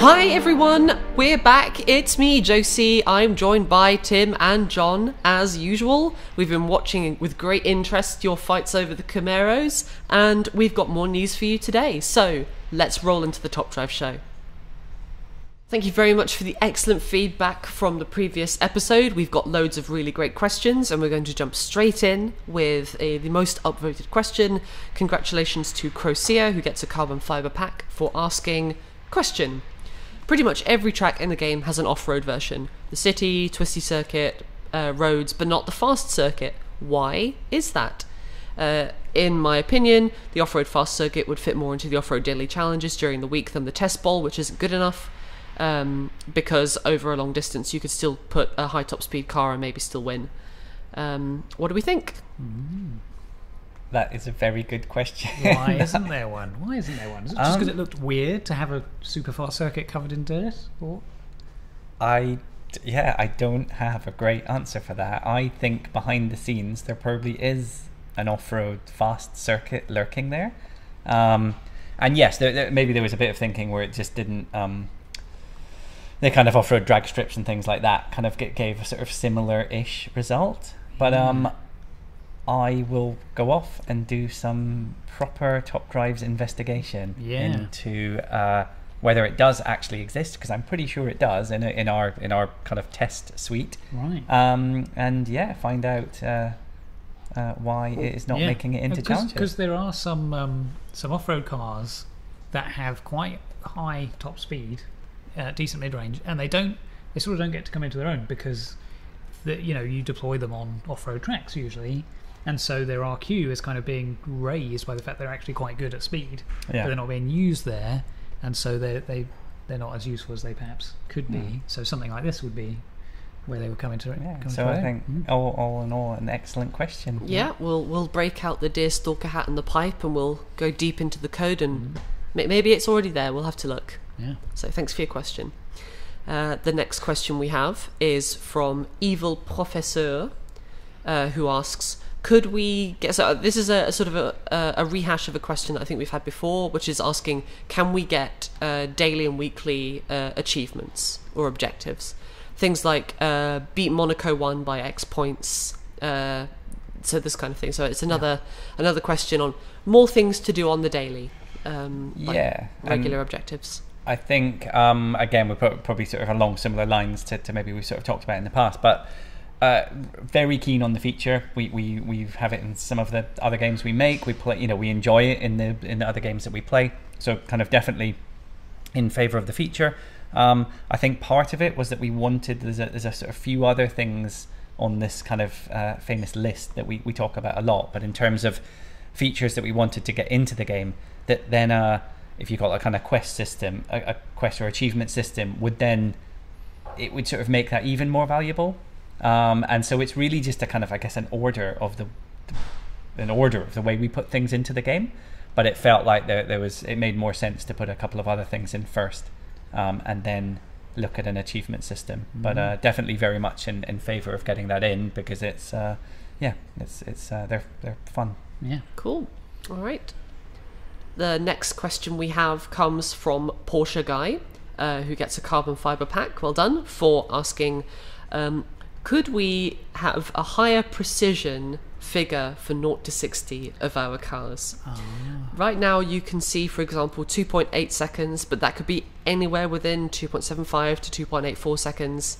Hi everyone, we're back. It's me, Josie. I'm joined by Tim and John as usual. We've been watching with great interest your fights over the Camaros, and we've got more news for you today. So let's roll into the Top Drive show. Thank you very much for the excellent feedback from the previous episode. We've got loads of really great questions, and we're going to jump straight in with the most upvoted question. Congratulations to Crocea, who gets a carbon fibre pack, for asking, question: pretty much every track in the game has an off-road version. The city, twisty circuit, roads, but not the fast circuit. Why is that? In my opinion, the off-road fast circuit would fit more into the off-road daily challenges during the week than the test bowl, which isn't good enough. Because over a long distance you could still put a high top speed car and maybe still win. What do we think? That is a very good question. Why isn't there one? Is it just because it looked weird to have a super fast circuit covered in dirt? Or? I don't have a great answer for that. I think behind the scenes there probably is an off-road fast circuit lurking there. And yes, maybe there was a bit of thinking where it just didn't... the kind of off-road drag strips and things like that kind of gave a sort of similar-ish result. But I will go off and do some proper Top Drives investigation into whether it does actually exist, because I'm pretty sure it does in our kind of test suite. Right. And find out why it is not making it into challenges. Because there are some off-road cars that have quite high top speed, decent mid-range, and they sort of don't get to come into their own because you deploy them on off-road tracks usually. And so their RQ is kind of being raised by the fact they're actually quite good at speed, but they're not being used there, and so they're not as useful as they perhaps could be. So something like this would be where they would come into it. So I think all in all, an excellent question. Yeah, we'll break out the deerstalker hat and the pipe, and we'll go deep into the code, and maybe it's already there. We'll have to look. Yeah. So thanks for your question. The next question we have is from Evil Professeur, who asks, could we get... So this is a sort of a rehash of a question that I think we've had before, which is asking, can we get daily and weekly achievements or objectives? Things like beat Monaco 1 by X points, so this kind of thing. So it's another question on more things to do on the daily, like regular objectives. I think, again, we're probably sort of along similar lines to maybe we sort of talked about in the past, but very keen on the feature. We have it in some of the other games we make. We play, we enjoy it in the other games that we play. So kind of definitely in favour of the feature. I think part of it was that we wanted, there's a sort of few other things on this kind of famous list that we talk about a lot, but in terms of features that we wanted to get into the game, that then if you got a kind of quest system, a quest or achievement system, it would sort of make that even more valuable. And so it's really just a kind of, I guess, an order of the way we put things into the game. But it felt like it made more sense to put a couple of other things in first, and then look at an achievement system. But definitely very much in favour of getting that in, because it's they're fun. Yeah. Cool. All right. The next question we have comes from Porsche Guy, who gets a carbon fibre pack. Well done, for asking, could we have a higher precision figure for 0 to 60 of our cars? Right now you can see, for example, 2.8 seconds, but that could be anywhere within 2.75 to 2.84 seconds.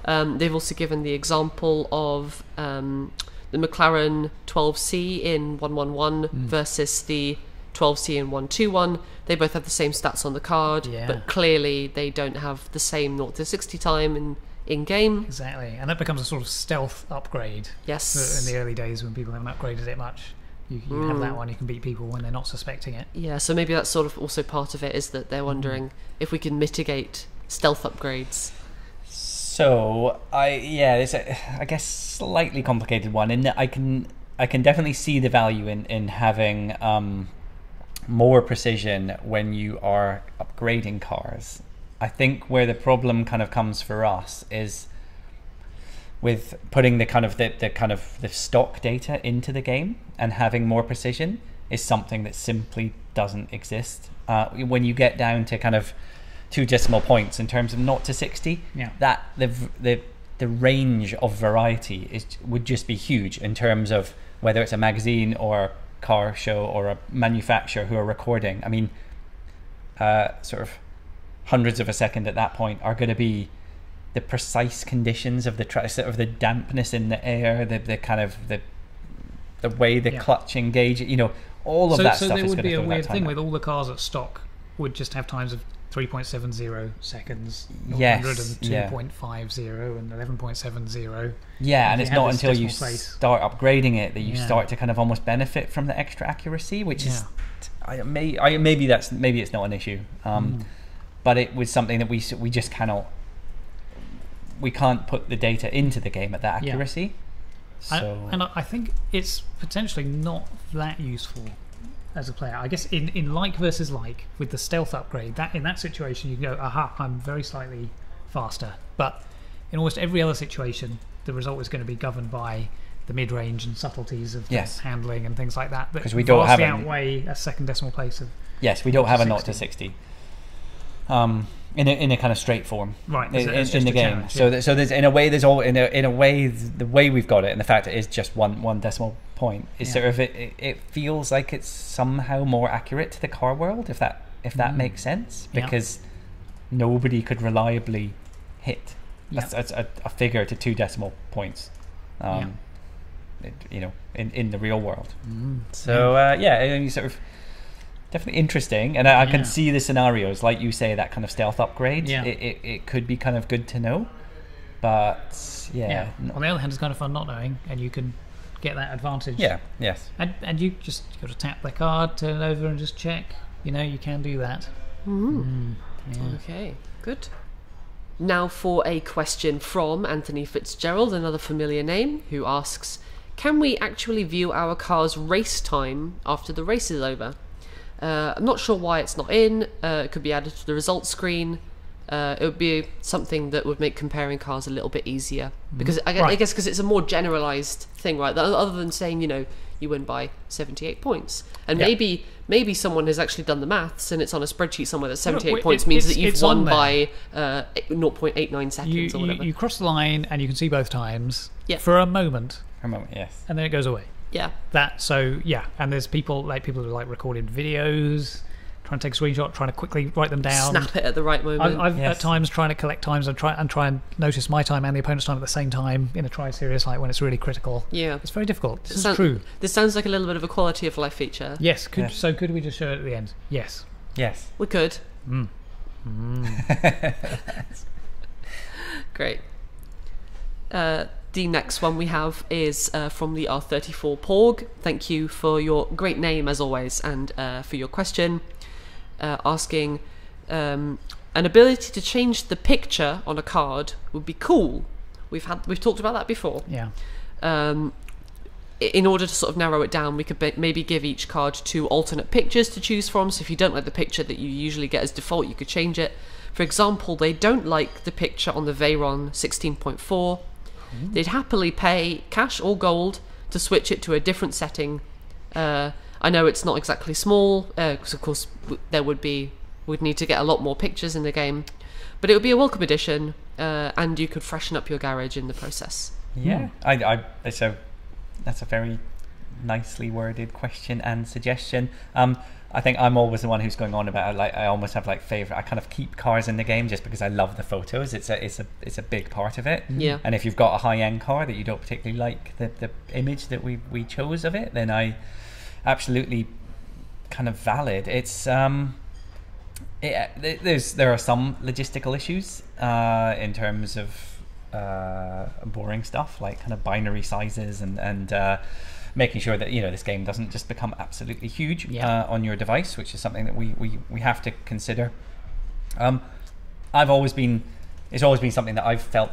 They've also given the example of the McLaren 12C in 111 versus the 12C in 121. They both have the same stats on the card, but clearly they don't have the same 0 to 60 time in game. Exactly, and that becomes a sort of stealth upgrade. Yes. In the early days when people haven't upgraded it much, you have that one. You can beat people when they're not suspecting it. Yeah, so maybe that's sort of also part of it, is that they're wondering if we can mitigate stealth upgrades. So it's I guess slightly complicated one in that I can definitely see the value in having more precision when you are upgrading cars. I think where the problem kind of comes for us is with putting the stock data into the game, and having more precision is something that simply doesn't exist. When you get down to kind of 2 decimal points in terms of 0 to 60. Yeah. That the range of variety would just be huge in terms of whether it's a magazine or a car show or a manufacturer who are recording. I mean, sort of hundreds of a second at that point are going to be the precise conditions of the track, sort of the dampness in the air, the kind of the way the clutch engage, all of that stuff. So there is would going be to a weird thing out. with all the cars at stock would just have times of 3.70 seconds, Yes, 2.50 and 11.70. Yeah, and it's not until you place. start upgrading it that you start to kind of almost benefit from the extra accuracy, which is maybe it's not an issue, but it was something that we just can't put the data into the game at that accuracy. So and I think it's potentially not that useful as a player. I guess in like versus like, with the stealth upgrade, that in that situation you can go, aha, I'm very slightly faster. But in almost every other situation, the result is going to be governed by the mid-range and subtleties of handling and things like that. Because we don't have outweigh a second decimal place of. Yes, we don't have a 0 to 60. In a kind of straight form, right? In the game, so there's in a way the way we've got it, and the fact it is just one decimal point is sort of it feels like it's somehow more accurate to the car world, if that makes sense, because nobody could reliably hit a figure to 2 decimal points, in the real world. Sort of. Definitely interesting, and I can see the scenarios, like you say, that kind of stealth upgrade. It could be kind of good to know, but on the other hand, it's kind of fun not knowing, and you can get that advantage. Yes. And you just got to tap the card, turn it over, and just check. You can do that. Okay, good. Now for a question from Anthony Fitzgerald, another familiar name, who asks, can we actually view our car's race time after the race is over? I'm not sure why it's not in. It could be added to the results screen. It would be something that would make comparing cars a little bit easier, because I guess because it's a more generalized thing, right? Other than saying, you win by 78 points, and maybe someone has actually done the maths and it's on a spreadsheet somewhere that 78 points means that you've won by 0.89 seconds or whatever. You cross the line and you can see both times for a moment. Yes, and then it goes away. And there's people who are recording videos, trying to take a screenshot, trying to quickly write them down, snap it at the right moment. I've at times trying to collect times and try and notice my time and the opponent's time at the same time in a tri-series, like when it's really critical. It's very difficult. This is true. This sounds like a little bit of a quality of life feature. So could we just show it at the end? Yes we could. Great. The next one we have is from the R34 Porg. Thank you for your great name as always, and for your question, asking an ability to change the picture on a card would be cool. We've talked about that before. In order to sort of narrow it down, we could maybe give each card 2 alternate pictures to choose from. So if you don't like the picture that you usually get as default, you could change it. For example, they don't like the picture on the Veyron 16.4. They'd happily pay cash or gold to switch it to a different setting. I know it's not exactly small, because of course we'd need to get a lot more pictures in the game, but it would be a welcome addition, and you could freshen up your garage in the process. That's a very nicely worded question and suggestion. I think I'm always the one who's going on about I almost have favorite. I kind of keep cars in the game just because I love the photos. It's a big part of it. And if you've got a high end car that you don't particularly like the image that we chose of it, then I absolutely kind of valid. It's there are some logistical issues in terms of boring stuff like kind of binary sizes and making sure that this game doesn't just become absolutely huge on your device, which is something that we have to consider. It's always been something that I've felt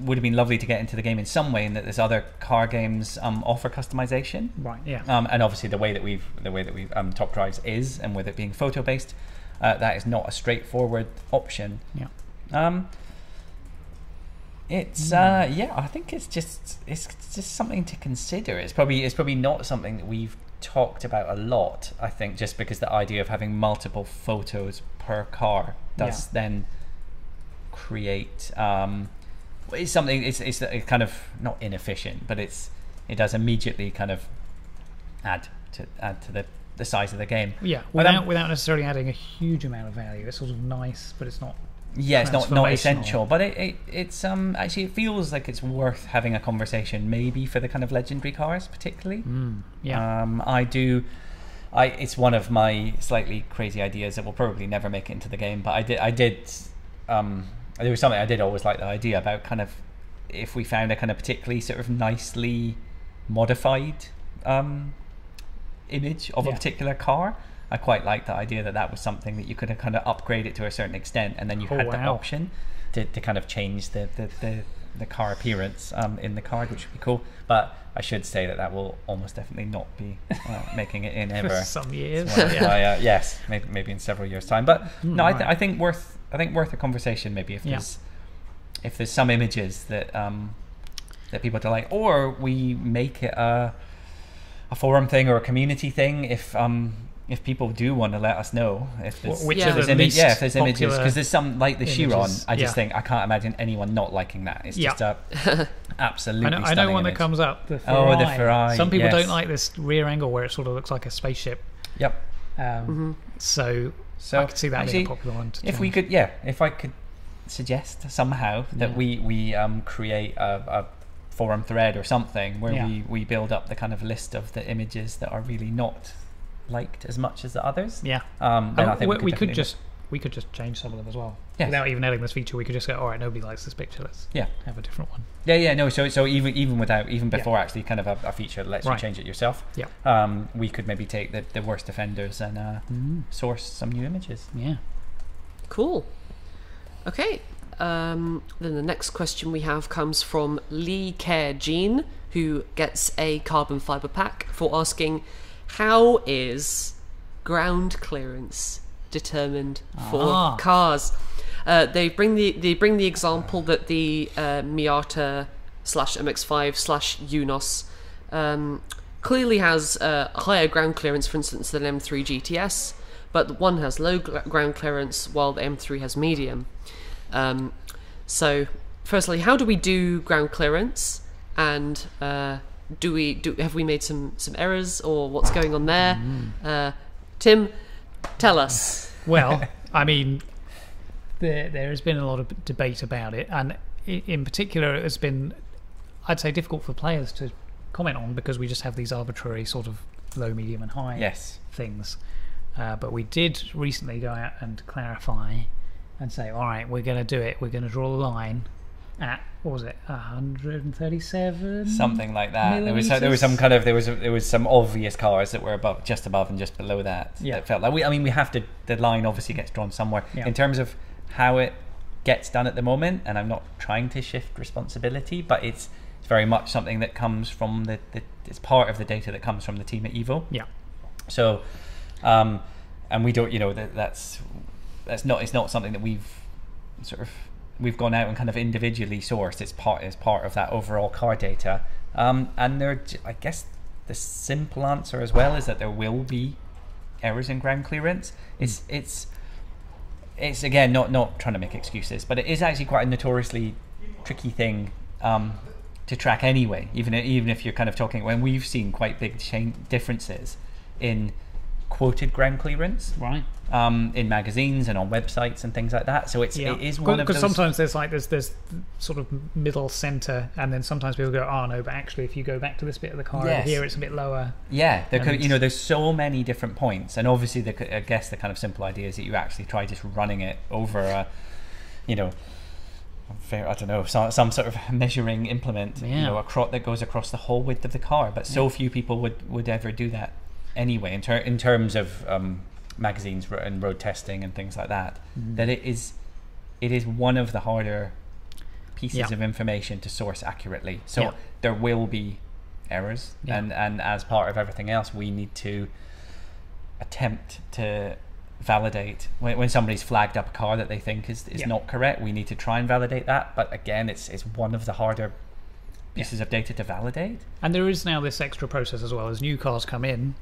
would have been lovely to get into the game in some way, in that there's other car games offer customization, and obviously the way that we Top Drives is, and with it being photo based, that is not a straightforward option. It's I think it's just something to consider. It's probably not something that we've talked about a lot, I think, just because the idea of having multiple photos per car does then create it's something. It's kind of not inefficient, but it does immediately kind of add to the size of the game. Yeah, But, without necessarily adding a huge amount of value. It's sort of nice, but it's not. Yeah, it's not essential, transformational. but it's actually it feels like it's worth having a conversation, maybe for the kind of legendary cars particularly. It's one of my slightly crazy ideas that will probably never make it into the game, but there was something I did always like the idea about, kind of if we found a kind of particularly sort of nicely modified image of a particular car. I quite like the idea that was something that you could kind of upgrade it to a certain extent, and then you had the option to kind of change the car appearance in the card, which would be cool. But I should say that will almost definitely not be making it in ever. For some years. Yes, maybe in several years' time. But no, right. I think worth a conversation. Maybe if there's some images that that people don't like, or we make it a forum thing or a community thing. If people do want to let us know if there's, if there's images, because there's some like the Chiron, I just think I can't imagine anyone not liking that. It's just a absolutely I know one image. that comes up, the Ferrari. Oh, the Ferrari. Some people don't like this rear angle where it sort of looks like a spaceship. Yep. So I could see that being a popular one to if we could, if I could suggest somehow that we create a forum thread or something where we build up the kind of list of the images that are really not liked as much as the others. Then I think we could just change some of them as well. Yes. Without even adding this feature, we could just go, all right, nobody likes this picture, let's have a different one. So even before actually kind of a feature that lets you change it yourself, we could maybe take the worst offenders and source some new images. Cool. Okay. Then the next question we have comes from Lee Care Jean, who gets a carbon fiber pack for asking, how is ground clearance determined for cars? They bring the example that the Miata / MX-5 / Unos clearly has a higher ground clearance, for instance, than M3 GTS, but one has low ground clearance while the M3 has medium. So, firstly, how do we do ground clearance, and have we made some errors, or what's going on there? Tim, tell us. Well, I mean, there has been a lot of debate about it, and in particular it has been, I'd say, difficult for players to comment on, because we just have these arbitrary sort of low, medium and high things. But we did recently go out and clarify and say, all right, we're going to do it, we're going to draw a line at, what was it, 137, something like that. There was some obvious cars that were just above and just below that. That felt like we have to. The line obviously gets drawn somewhere. In terms of how it gets done at the moment, and I'm not trying to shift responsibility, but it's very much something that comes from it's part of the data that comes from the team at Evo. So, and we don't, it's not something that we've gone out and kind of individually sourced. It's part of that overall car data. And I guess the simple answer as well is that there will be errors in ground clearance. It's again not trying to make excuses, but it is actually quite a notoriously tricky thing to track anyway. Even if you're kind of talking, when we've seen quite big differences in quoted ground clearance, in magazines and on websites and things like that. So it is one of those. Because sometimes there's sort of middle center, and then sometimes people go, oh no, but actually if you go back to this bit of the car over here, it's a bit lower. There's so many different points, and obviously I guess the kind of simple idea is that you actually try just running it over a, I don't know, some sort of measuring implement, that goes across the whole width of the car. But so few people would ever do that anyway, in terms of magazines and road testing and things like that, that it is one of the harder pieces of information to source accurately. So there will be errors, and as part of everything else, we need to attempt to validate when somebody's flagged up a car that they think is not correct. We need to try and validate that, but again, it's one of the harder pieces of data to validate. And there is now this extra process as well. As new cars come in,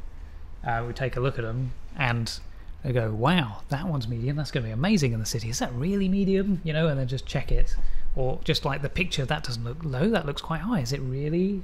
we take a look at them, and They go, wow, that one's medium. That's going to be amazing in the city. Is that really medium? You know, and then just check it. Or just like the picture, that doesn't look low. That looks quite high. Is it really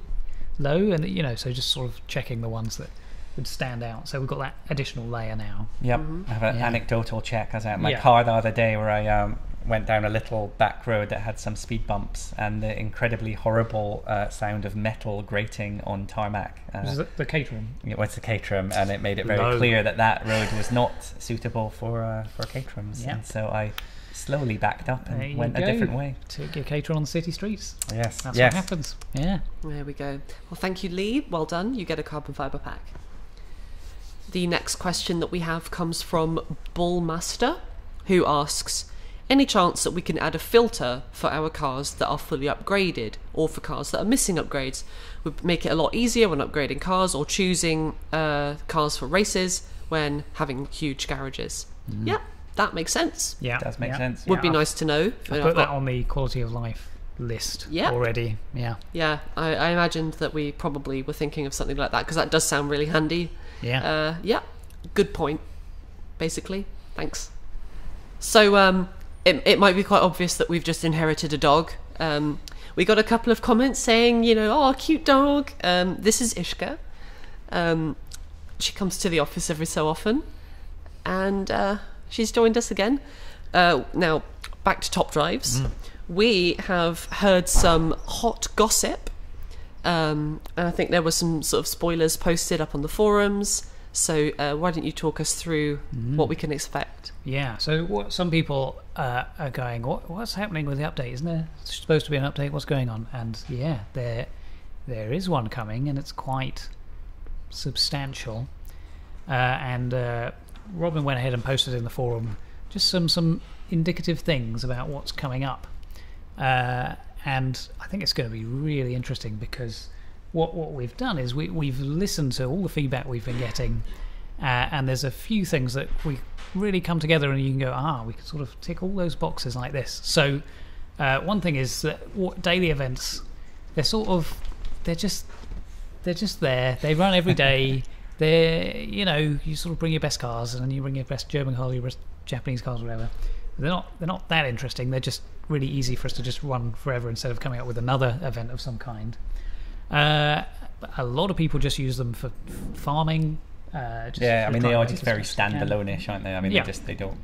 low? And, you know, so just sort of checking the ones that would stand out. So we've got that additional layer now. Yep. I have an anecdotal check. I was at my Yeah. car the other day where I went down a little back road that had some speed bumps and the incredibly horrible sound of metal grating on tarmac. This is the Caterham. It was the Caterham, and it made it very Low. clear that road was not suitable for Caterhams. Yeah. And so I slowly backed up There and you went a go. different way. Take your Caterham on the city streets. Yes. That's yes. what happens. Yeah. There we go. Well, thank you, Lee. Well done. You get a carbon fibre pack. The next question that we have comes from Bullmaster, who asks, any chance that we can add a filter for our cars that are fully upgraded, or for cars that are missing upgrades? Would make it a lot easier when upgrading cars or choosing cars for races when having huge garages. Yeah, that makes sense. Yeah. Does make sense. Would be nice to know. I put that on the quality of life list already. Yeah. Yeah, I imagined that we probably were thinking of something like that, because that does sound really handy. Yeah. Yeah, good point, basically. Thanks. So it might be quite obvious that we've just inherited a dog. We got a couple of comments saying, you know, oh, cute dog. This is Ishka. She comes to the office every so often, and she's joined us again. Now, back to Top Drives. We have heard some hot gossip. And I think there were some sort of spoilers posted up on the forums. So why don't you talk us through what we can expect? Yeah, so what some people are going, what's happening with the update? Isn't there supposed to be an update? What's going on? And yeah, there is one coming, and it's quite substantial. And Robin went ahead and posted in the forum just some indicative things about what's coming up. And I think it's going to be really interesting, because what we've done is we've listened to all the feedback we've been getting, and there's a few things that we really come together and you can go, we can sort of tick all those boxes like this. So one thing is that daily events, they're just there. They run every day. They're, you know, you sort of bring your best cars, and then you bring your best German car, your best Japanese cars, whatever. They're not that interesting. They're just really easy for us to just run forever instead of coming up with another event of some kind. A lot of people just use them for farming. I mean, they are just very stuff. standalone-ish, aren't they? I mean, Yeah. they don't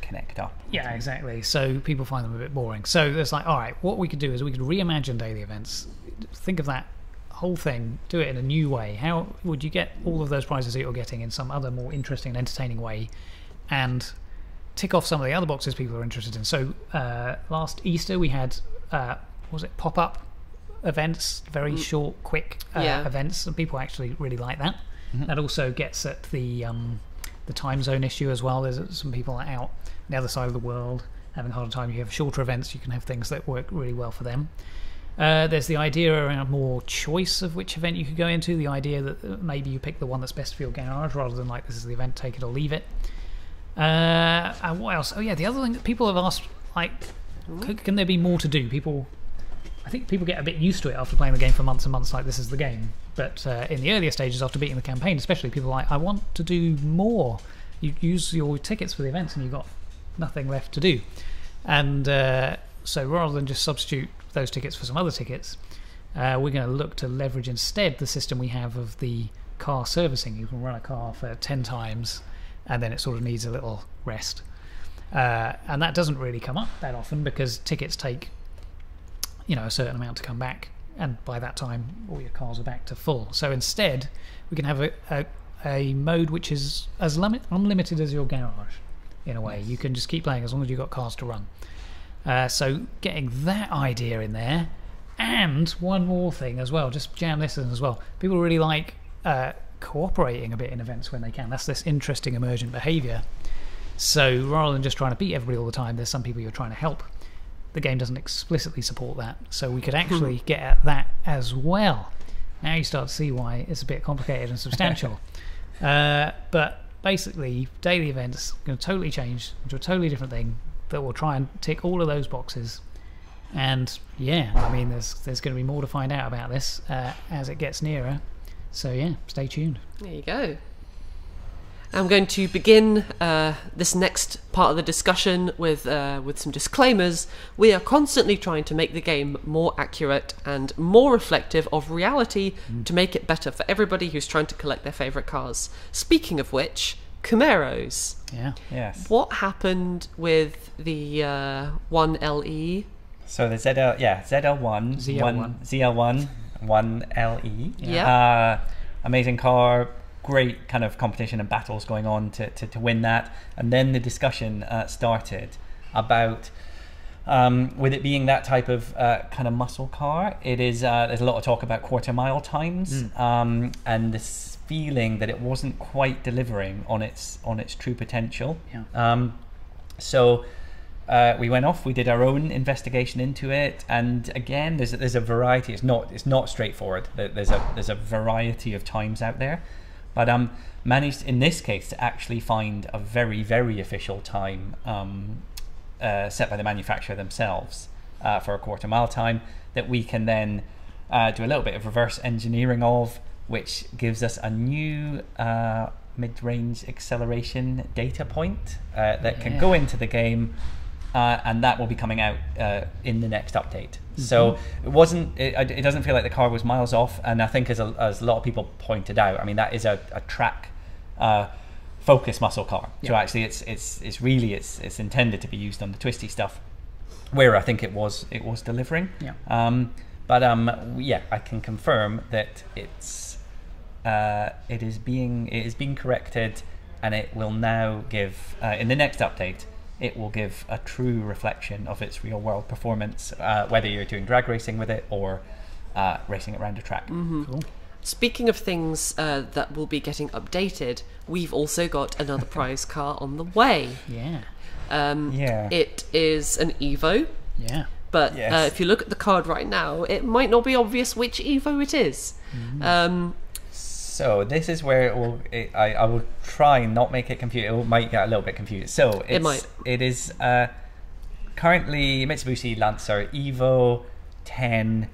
connect up. Yeah, exactly. So people find them a bit boring. So it's like, all right, what we could do is we could reimagine daily events. Think of that whole thing, do it in a new way. How would you get all of those prizes that you're getting in some other more interesting and entertaining way, and tick off some of the other boxes people are interested in? So last Easter we had pop-up events, very short, quick events, and people actually really like that. That also gets at the time zone issue as well. There's some people out on the other side of the world having a harder time. You have shorter events, you can have things that work really well for them. There's the idea around more choice of which event you could go into, the idea that maybe you pick the one that's best for your garage rather than like, this is the event, take it or leave it. And what else? Oh yeah, the other thing that people have asked, like, can there be more to do? I think people get a bit used to it after playing the game for months and months, like this is the game. But in the earlier stages, after beating the campaign especially, people are like, I want to do more. You use your tickets for the events and you've got nothing left to do. And so rather than just substitute those tickets for some other tickets, we're going to look to leverage instead the system we have of the car servicing. You can run a car for 10 times and then it sort of needs a little rest. And that doesn't really come up that often, because tickets take, you know, a certain amount to come back, and by that time all your cars are back to full. So instead we can have a mode which is as unlimited as your garage in a way. You can just keep playing as long as you've got cars to run. So getting that idea in there, and one more thing as well, just jam this in as well. People really like cooperating a bit in events when they can. That's this interesting emergent behaviour. So rather than just trying to beat everybody all the time, there's some people you're trying to help. The game doesn't explicitly support that, so we could actually get at that as well. Now you start to see why it's a bit complicated and substantial. But basically, daily events are going to totally change into a totally different thing that will try and tick all of those boxes. And yeah, I mean, there's going to be more to find out about this as it gets nearer. So yeah, stay tuned. There you go. I'm going to begin this next part of the discussion with some disclaimers. We are constantly trying to make the game more accurate and more reflective of reality to make it better for everybody who's trying to collect their favourite cars. Speaking of which, Camaros. Yeah. Yes. What happened with the 1LE? So the ZL1, ZL1, 1LE. Yeah. Amazing car. Great kind of competition and battles going on to win that, and then the discussion started about with it being that type of kind of muscle car. It is there's a lot of talk about quarter mile times and this feeling that it wasn't quite delivering on its true potential. So we went off. We did our own investigation into it, and again, there's a variety. It's not straightforward. There's a variety of times out there. But managed in this case to actually find a very, very official time set by the manufacturer themselves for a quarter mile time that we can then do a little bit of reverse engineering of, which gives us a new mid-range acceleration data point that can go into the game, and that will be coming out in the next update. So it wasn't. It doesn't feel like the car was miles off, and I think as a lot of people pointed out, I mean that is a track focus muscle car. So actually, it's really intended to be used on the twisty stuff, where I think it was delivering. But I can confirm that it is being corrected, and it will now give in the next update. It will give a true reflection of its real world performance, whether you're doing drag racing with it or racing it around a track. Cool. Speaking of things that will be getting updated, we've also got another prize car on the way. It is an Evo. But if you look at the card right now, it might not be obvious which Evo it is. So this is where I will try and not make it confused. It might get a little bit confused. So it is currently Mitsubishi Lancer Evo 10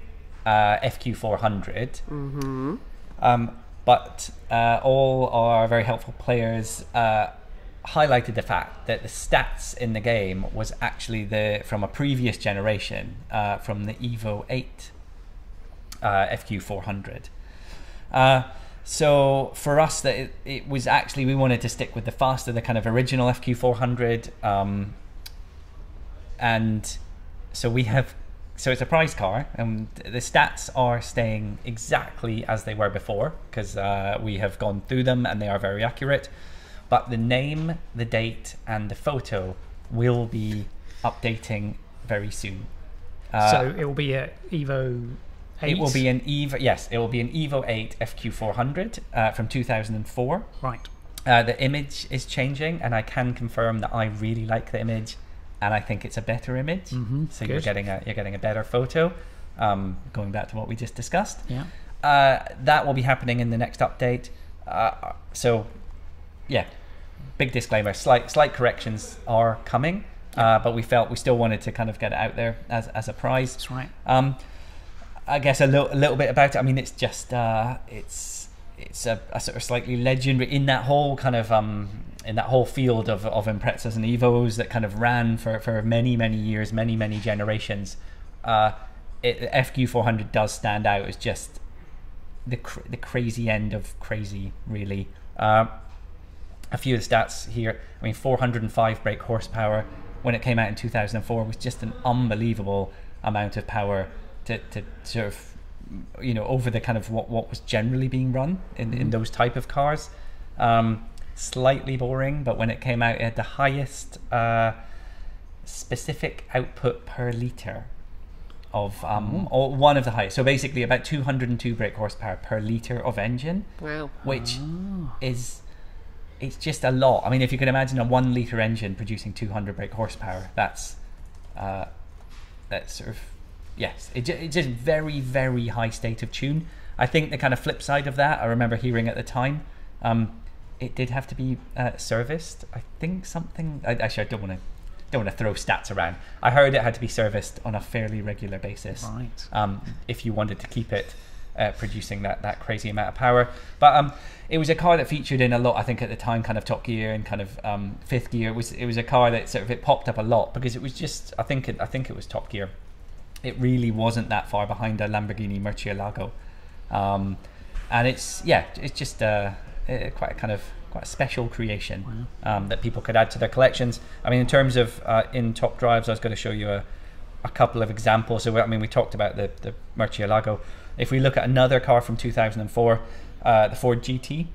FQ400. But all our very helpful players highlighted the fact that the stats in the game was actually from a previous generation, from the Evo 8 FQ400. So for us, that it was actually, we wanted to stick with the kind of original FQ400, and so it's a prize car, and the stats are staying exactly as they were before because we have gone through them and they are very accurate. But the name, the date, and the photo will be updating very soon. So it will be a Evo 8? It will be an Evo. Yes, it will be an Evo 8 FQ400 from 2004. Right. The image is changing, and I can confirm that I really like the image, and I think it's a better image. So you're getting a better photo. Going back to what we just discussed. That will be happening in the next update. Big disclaimer: slight corrections are coming, but we felt we still wanted to kind of get it out there as a prize. That's right. I guess a little bit about it. I mean, it's just it's a sort of slightly legendary in that whole kind of in that whole field of Imprezas and Evos that kind of ran for many years, many generations. FQ400 does stand out as just the crazy end of crazy, really. A few of the stats here. I mean, 405 brake horsepower when it came out in 2004 was just an unbelievable amount of power to sort of, over the kind of what was generally being run in those type of cars. Slightly boring, but when it came out, it had the highest specific output per litre of or one of the highest. So basically about 202 brake horsepower per litre of engine. Wow. Which it's just a lot. I mean, if you can imagine a 1 litre engine producing 200 brake horsepower, that's sort of, yes, it's just very high state of tune. I think the kind of flip side of that, I remember hearing at the time, it did have to be serviced. I think something. Actually, I don't want to throw stats around. I heard it had to be serviced on a fairly regular basis. Right. If you wanted to keep it producing that crazy amount of power. But it was a car that featured in a lot, I think at the time, kind of Top Gear and kind of Fifth Gear. It was a car that sort of it popped up a lot because it was just I think it was Top Gear. It really wasn't that far behind a Lamborghini Murcielago, and it's just quite a special creation that people could add to their collections. I mean, in terms of in top drives, I was going to show you a couple of examples. So I mean, we talked about the Murcielago. If we look at another car from 2004, the Ford GT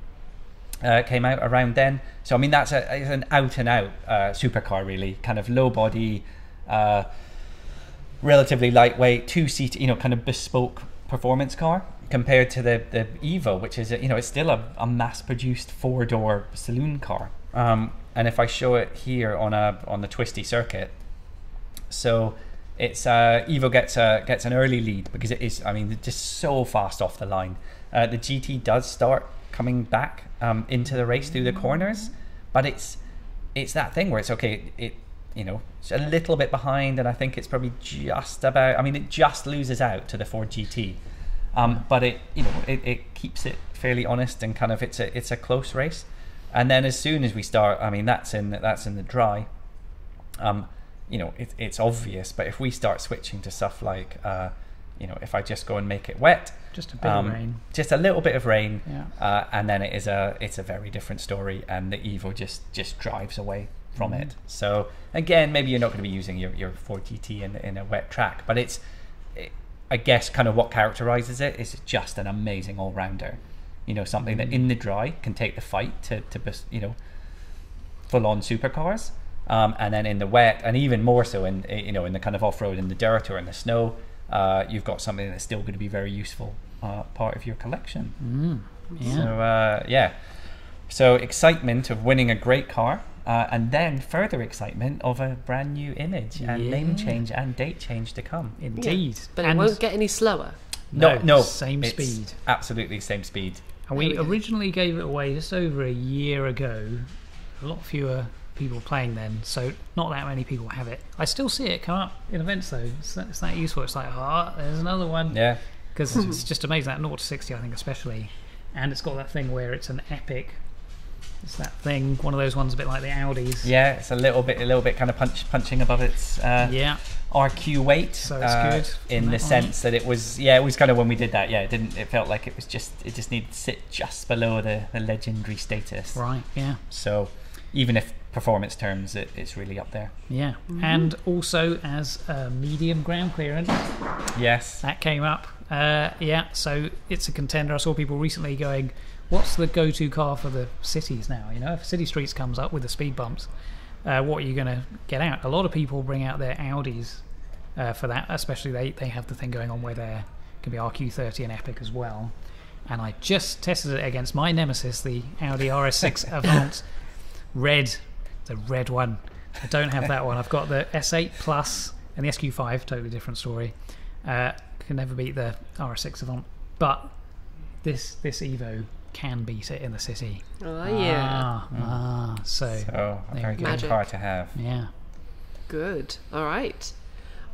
came out around then. So I mean, it's an out and out supercar, really, kind of low body, relatively lightweight, 2-seat, kind of bespoke performance car, compared to the Evo, which is it's still a mass-produced 4-door saloon car. And if I show it here on the twisty circuit, so it's Evo gets an early lead because it is, I mean, just so fast off the line. The GT does start coming back into the race through the corners, but it's that thing where it's okay. It's a little bit behind, and I think it's probably just about. I mean, it just loses out to the Ford GT. But it keeps it fairly honest, and kind of it's a close race. And then as soon as we start, I mean, that's in the dry. It's obvious. But if we start switching to stuff like, if I just go and make it wet, just a bit of rain, just a little bit of rain, and then it's a very different story, and the Evo just drives away from it. So again, maybe you're not going to be using your Ford GT in a wet track, but I guess kind of what characterizes it is just an amazing all-rounder. Something that in the dry can take the fight to full-on supercars, and then in the wet, and even more so in the kind of off-road, in the dirt or in the snow, you've got something that's still going to be very useful part of your collection. So excitement of winning a great car, and then further excitement of a brand new image and name change and date change to come. Indeed. But it won't get any slower. No, same speed. Absolutely same speed. And we originally gave it away just over a year ago. A lot fewer people playing then, so not that many people have it. I still see it come up in events though. It's that useful. It's like, there's another one. Yeah. Because it's just amazing, that 0 to 60, I think, especially. And it's got that thing where it's an epic. It's that thing, one of those ones a bit like the Audis. Yeah, it's a little bit kind of punching above its RQ weight. So it's good in the sense that it was kind of when we did that. Yeah, it felt like it just needed to sit just below the legendary status. Right. Yeah. So even if performance terms, it's really up there. Yeah. And also as a medium ground clearance. Yes. That came up. So it's a contender. I saw people recently going, what's the go-to car for the cities now? If City Streets comes up with the speed bumps, what are you going to get out? A lot of people bring out their Audis for that, especially they have the thing going on where there can be RQ30 and Epic as well. And I just tested it against my nemesis, the Audi RS6 Avant Red, the red one. I don't have that one. I've got the S8 Plus and the SQ5, totally different story. Can never beat the RS6 Avant, but this Evo can beat it in the city. Oh yeah. So a very good car to have. Yeah. Good. All right.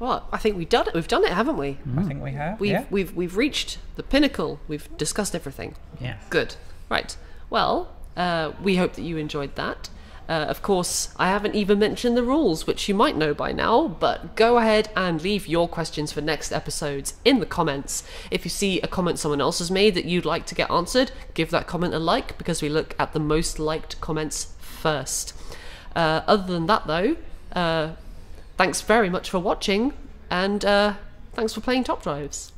Well, I think we've done it. We've done it, haven't we? I think we have. We've reached the pinnacle. We've discussed everything. Yeah. Good. Right. Well, we hope that you enjoyed that. Of course, I haven't even mentioned the rules, which you might know by now, but go ahead and leave your questions for next episodes in the comments. If you see a comment someone else has made that you'd like to get answered, give that comment a like, because we look at the most liked comments first. Other than that, though, thanks very much for watching, and thanks for playing Top Drives.